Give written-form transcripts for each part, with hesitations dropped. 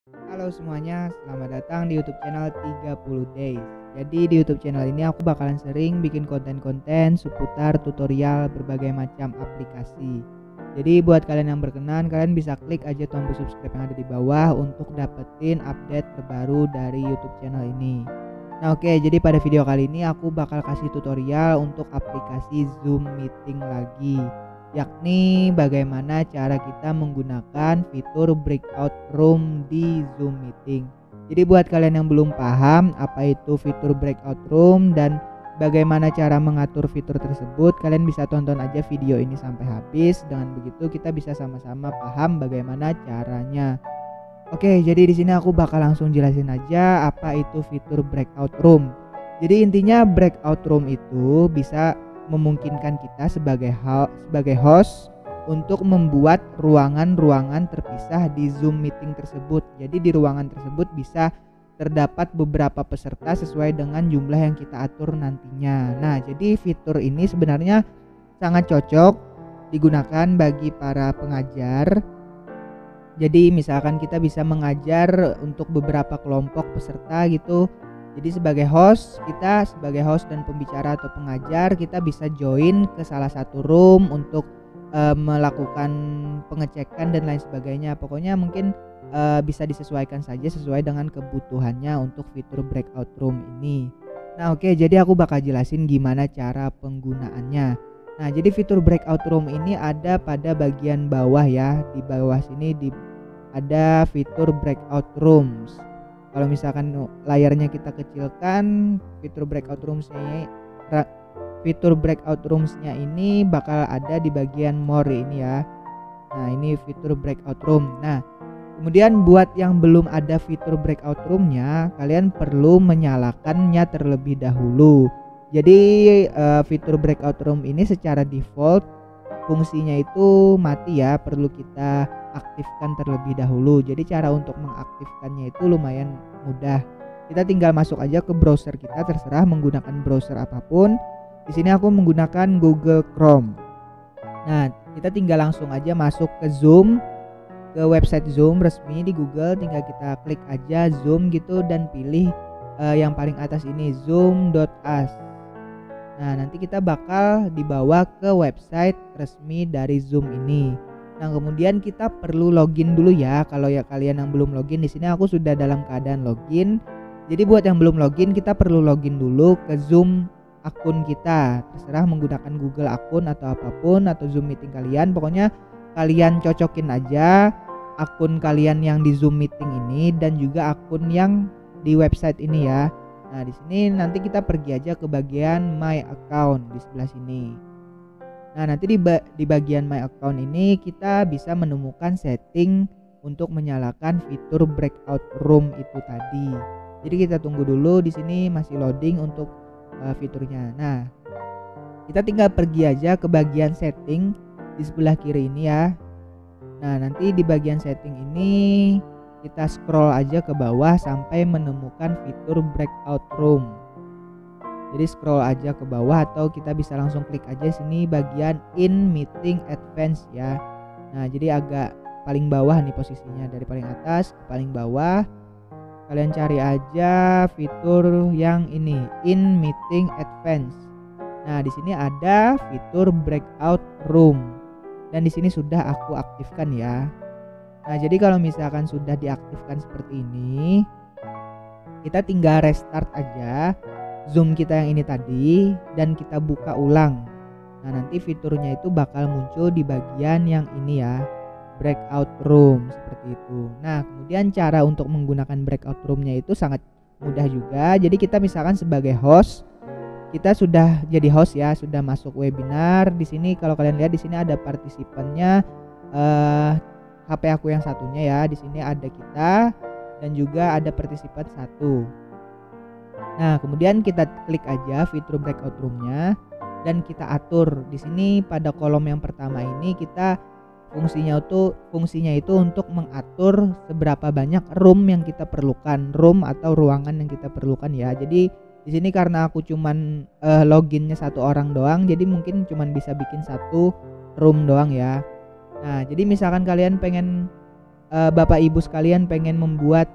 Halo semuanya, selamat datang di YouTube channel 30 Days. Jadi di YouTube channel ini aku bakalan sering bikin konten-konten seputar tutorial berbagai macam aplikasi. Jadi buat kalian yang berkenan, kalian bisa klik aja tombol subscribe yang ada di bawah untuk dapetin update terbaru dari YouTube channel ini. Nah oke, jadi pada video kali ini aku bakal kasih tutorial untuk aplikasi Zoom Meeting lagi, yakni bagaimana cara kita menggunakan fitur breakout room di Zoom Meeting. Jadi buat kalian yang belum paham apa itu fitur breakout room dan bagaimana cara mengatur fitur tersebut, kalian bisa tonton aja video ini sampai habis. Dengan begitu kita bisa sama-sama paham bagaimana caranya. Oke, jadi di sini aku bakal langsung jelasin aja apa itu fitur breakout room. Jadi intinya breakout room itu bisa memungkinkan kita sebagai host untuk membuat ruangan-ruangan terpisah di Zoom meeting tersebut. Jadi di ruangan tersebut bisa terdapat beberapa peserta sesuai dengan jumlah yang kita atur nantinya. Nah, jadi fitur ini sebenarnya sangat cocok digunakan bagi para pengajar. Jadi misalkan kita bisa mengajar untuk beberapa kelompok peserta gitu. Jadi sebagai host dan pembicara atau pengajar, kita bisa join ke salah satu room untuk melakukan pengecekan dan lain sebagainya. Pokoknya mungkin bisa disesuaikan saja sesuai dengan kebutuhannya untuk fitur breakout room ini. Nah oke, jadi aku bakal jelasin gimana cara penggunaannya. Nah jadi fitur breakout room ini ada pada bagian bawah ya. Di bawah sini ada fitur breakout rooms. Kalau misalkan layarnya kita kecilkan, fitur breakout roomsnya ini bakal ada di bagian more ini ya. Nah ini fitur breakout room. Nah kemudian buat yang belum ada fitur breakout roomnya, kalian perlu menyalakannya terlebih dahulu. Jadi fitur breakout room ini secara default fungsinya itu mati ya, perlu kita aktifkan terlebih dahulu. Jadi cara untuk mengaktifkannya itu lumayan mudah. Kita tinggal masuk aja ke browser kita, terserah menggunakan browser apapun. Di sini aku menggunakan Google Chrome. Nah, kita tinggal langsung aja masuk ke Zoom, ke website Zoom resmi di Google. Tinggal kita klik aja Zoom gitu dan pilih yang paling atas ini, zoom.us. Nah nanti kita bakal dibawa ke website resmi dari Zoom ini. Nah kemudian kita perlu login dulu ya. Kalau ya kalian yang belum login, di sini aku sudah dalam keadaan login. Jadi buat yang belum login, kita perlu login dulu ke Zoom akun kita. Terserah menggunakan Google akun atau apapun, atau Zoom meeting kalian. Pokoknya kalian cocokin aja akun kalian yang di Zoom meeting ini dan juga akun yang di website ini ya. Nah di sini nanti kita pergi aja ke bagian My Account di sebelah sini. Nah nanti di bagian My Account ini kita bisa menemukan setting untuk menyalakan fitur breakout room itu tadi. Jadi kita tunggu dulu, di sini masih loading untuk fiturnya. Nah kita tinggal pergi aja ke bagian setting di sebelah kiri ini ya. Nah nanti di bagian setting ini kita scroll aja ke bawah sampai menemukan fitur breakout room. Jadi scroll aja ke bawah atau kita bisa langsung klik aja sini bagian in meeting advance ya. Nah jadi agak paling bawah nih posisinya, dari paling atas ke paling bawah. Kalian cari aja fitur yang ini, in meeting advance. Nah di sini ada fitur breakout room dan di sini sudah aku aktifkan ya. Nah jadi kalau misalkan sudah diaktifkan seperti ini, kita tinggal restart aja Zoom kita yang ini tadi dan kita buka ulang. Nah nanti fiturnya itu bakal muncul di bagian yang ini ya, breakout room seperti itu. Nah kemudian cara untuk menggunakan breakout roomnya itu sangat mudah juga. Jadi kita misalkan sebagai host, kita sudah jadi host ya, sudah masuk webinar. Di sini kalau kalian lihat di sini ada partisipannya. HP aku yang satunya ya, di sini ada kita dan juga ada partisipan satu. Nah kemudian kita klik aja fitur breakout roomnya dan kita atur. Di sini pada kolom yang pertama ini kita fungsinya itu untuk mengatur seberapa banyak room yang kita perlukan, room atau ruangan yang kita perlukan ya. Jadi di sini karena aku cuman loginnya satu orang doang, jadi mungkin cuman bisa bikin satu room doang ya. Nah jadi misalkan kalian pengen Bapak Ibu sekalian pengen membuat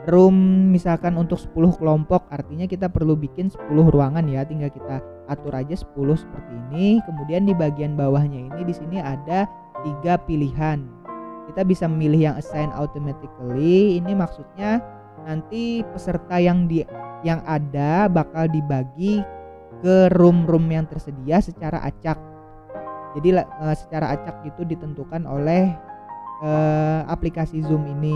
room misalkan untuk 10 kelompok, artinya kita perlu bikin 10 ruangan ya, tinggal kita atur aja 10 seperti ini. Kemudian di bagian bawahnya ini di sini ada 3 pilihan. Kita bisa memilih yang assign automatically. Ini maksudnya nanti peserta yang ada bakal dibagi ke room-room yang tersedia secara acak. Jadi secara acak gitu ditentukan oleh aplikasi Zoom ini.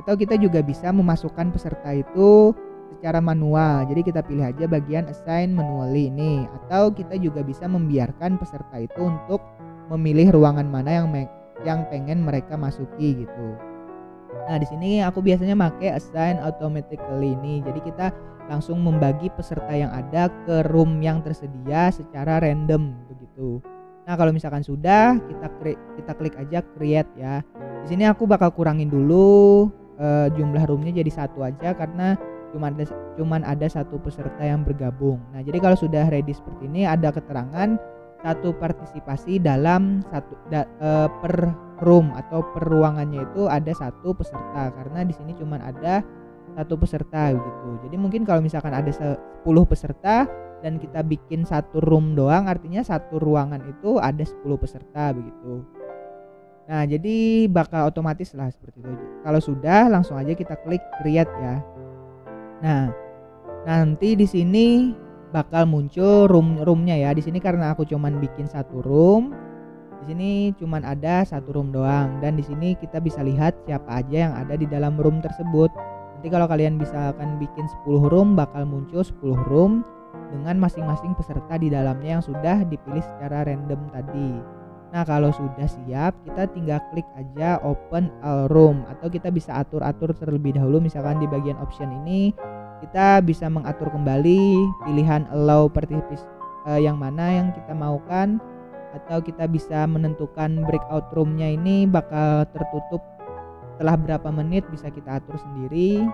Atau kita juga bisa memasukkan peserta itu secara manual. Jadi kita pilih aja bagian assign manually ini. Atau kita juga bisa membiarkan peserta itu untuk memilih ruangan mana yang pengen mereka masuki gitu. Nah, di sini aku biasanya pakai assign automatically ini. Jadi kita langsung membagi peserta yang ada ke room yang tersedia secara random begitu. Nah, kalau misalkan sudah, kita klik aja create ya. Di sini aku bakal kurangin dulu jumlah roomnya jadi 1 aja karena cuman ada 1 peserta yang bergabung. Nah, jadi kalau sudah ready seperti ini ada keterangan 1 partisipasi dalam per room atau per ruangannya itu ada 1 peserta karena di sini cuman ada 1 peserta gitu. Jadi mungkin kalau misalkan ada 10 peserta dan kita bikin 1 room doang, artinya 1 ruangan itu ada 10 peserta begitu. Nah, jadi bakal otomatis lah seperti itu. Kalau sudah, langsung aja kita klik create ya. Nah, nanti di sini bakal muncul room-roomnya ya. Di sini karena aku cuman bikin 1 room, di sini cuman ada 1 room doang. Dan di sini kita bisa lihat siapa aja yang ada di dalam room tersebut. Nanti kalau kalian misalkan bikin 10 room, bakal muncul 10 room dengan masing-masing peserta di dalamnya yang sudah dipilih secara random tadi. Nah, kalau sudah siap, kita tinggal klik aja open all room, atau kita bisa atur-atur terlebih dahulu. Misalkan di bagian option ini kita bisa mengatur kembali pilihan allow participants yang mana yang kita maukan, atau kita bisa menentukan breakout roomnya ini bakal tertutup setelah berapa menit, bisa kita atur sendiri.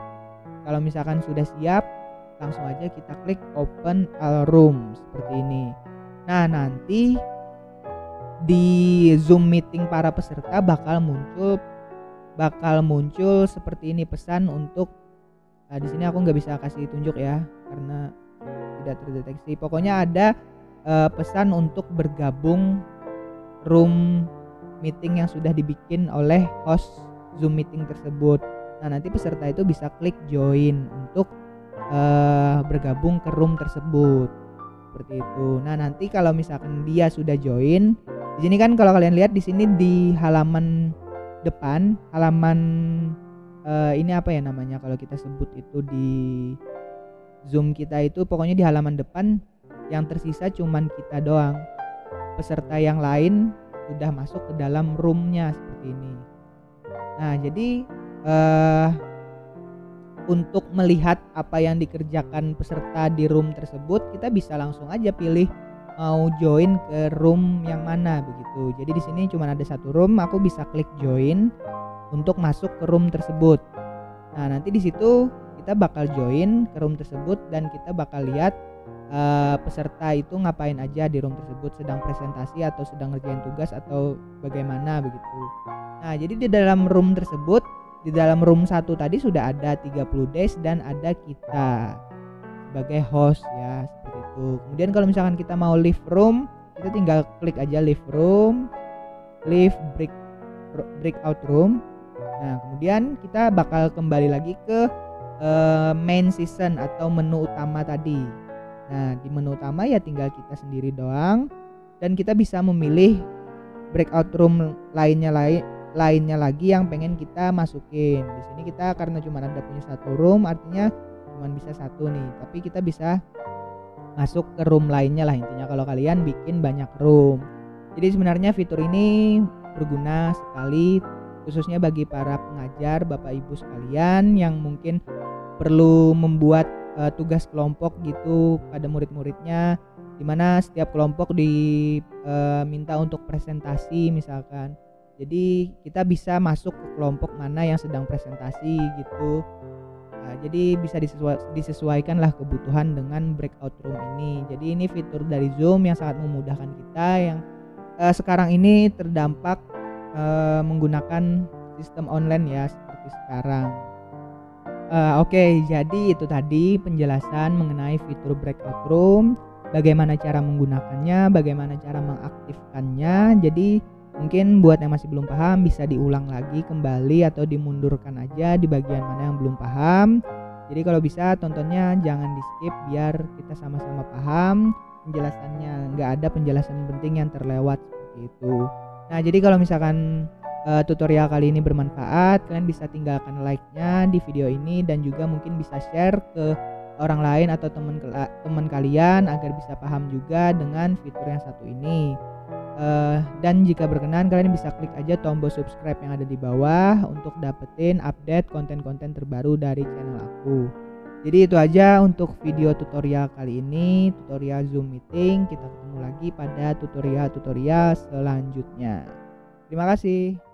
Kalau misalkan sudah siap, langsung aja kita klik open all room seperti ini. Nah, nanti di Zoom meeting para peserta bakal muncul seperti ini pesan untuk di sini aku nggak bisa kasih tunjuk ya karena tidak terdeteksi. Pokoknya ada pesan untuk bergabung room meeting yang sudah dibikin oleh host Zoom meeting tersebut. Nah, nanti peserta itu bisa klik join untuk bergabung ke room tersebut seperti itu. Nah, nanti kalau misalkan dia sudah join, di sini kan kalau kalian lihat di sini di halaman depan, ini apa ya namanya kalau kita sebut itu di Zoom kita itu, pokoknya di halaman depan yang tersisa cuman kita doang. Peserta yang lain sudah masuk ke dalam roomnya seperti ini. Nah, jadi untuk melihat apa yang dikerjakan peserta di room tersebut, kita bisa langsung aja pilih mau join ke room yang mana begitu. Jadi di sini cuma ada 1 room, aku bisa klik join untuk masuk ke room tersebut. Nah, nanti di situ kita bakal join ke room tersebut dan kita bakal lihat peserta itu ngapain aja di room tersebut, sedang presentasi atau sedang ngerjain tugas atau bagaimana begitu. Nah, jadi di dalam room tersebut, di dalam room 1 tadi sudah ada 30 days dan ada kita sebagai host ya, seperti itu. Kemudian kalau misalkan kita mau leave room, kita tinggal klik aja leave room, leave breakout room. Nah, kemudian kita bakal kembali lagi ke main session atau menu utama tadi. Nah, di menu utama ya tinggal kita sendiri doang dan kita bisa memilih breakout room lainnya lagi yang pengen kita masukin. Di sini kita karena cuma ada punya 1 room, artinya cuma bisa 1 nih, tapi kita bisa masuk ke room lainnya lah intinya kalau kalian bikin banyak room. Jadi sebenarnya fitur ini berguna sekali khususnya bagi para pengajar, Bapak Ibu sekalian yang mungkin perlu membuat tugas kelompok gitu pada murid-muridnya, dimana setiap kelompok diminta untuk presentasi misalkan. Jadi kita bisa masuk ke kelompok mana yang sedang presentasi gitu. Jadi bisa disesuaikanlah kebutuhan dengan breakout room ini. Jadi ini fitur dari Zoom yang sangat memudahkan kita yang sekarang ini terdampak menggunakan sistem online ya seperti sekarang. Oke, jadi itu tadi penjelasan mengenai fitur breakout room, bagaimana cara menggunakannya, bagaimana cara mengaktifkannya. Jadi mungkin buat yang masih belum paham bisa diulang lagi kembali atau dimundurkan aja di bagian mana yang belum paham. Jadi kalau bisa tontonnya jangan di skip biar kita sama-sama paham penjelasannya, nggak ada penjelasan penting yang terlewat seperti itu. Nah, jadi kalau misalkan tutorial kali ini bermanfaat, kalian bisa tinggalkan like-nya di video ini dan juga mungkin bisa share ke orang lain atau teman kalian agar bisa paham juga dengan fitur yang satu ini. Dan jika berkenan kalian bisa klik aja tombol subscribe yang ada di bawah untuk dapetin update konten-konten terbaru dari channel aku. Jadi itu aja untuk video tutorial kali ini, tutorial Zoom meeting. Kita ketemu lagi pada tutorial-tutorial selanjutnya. Terima kasih.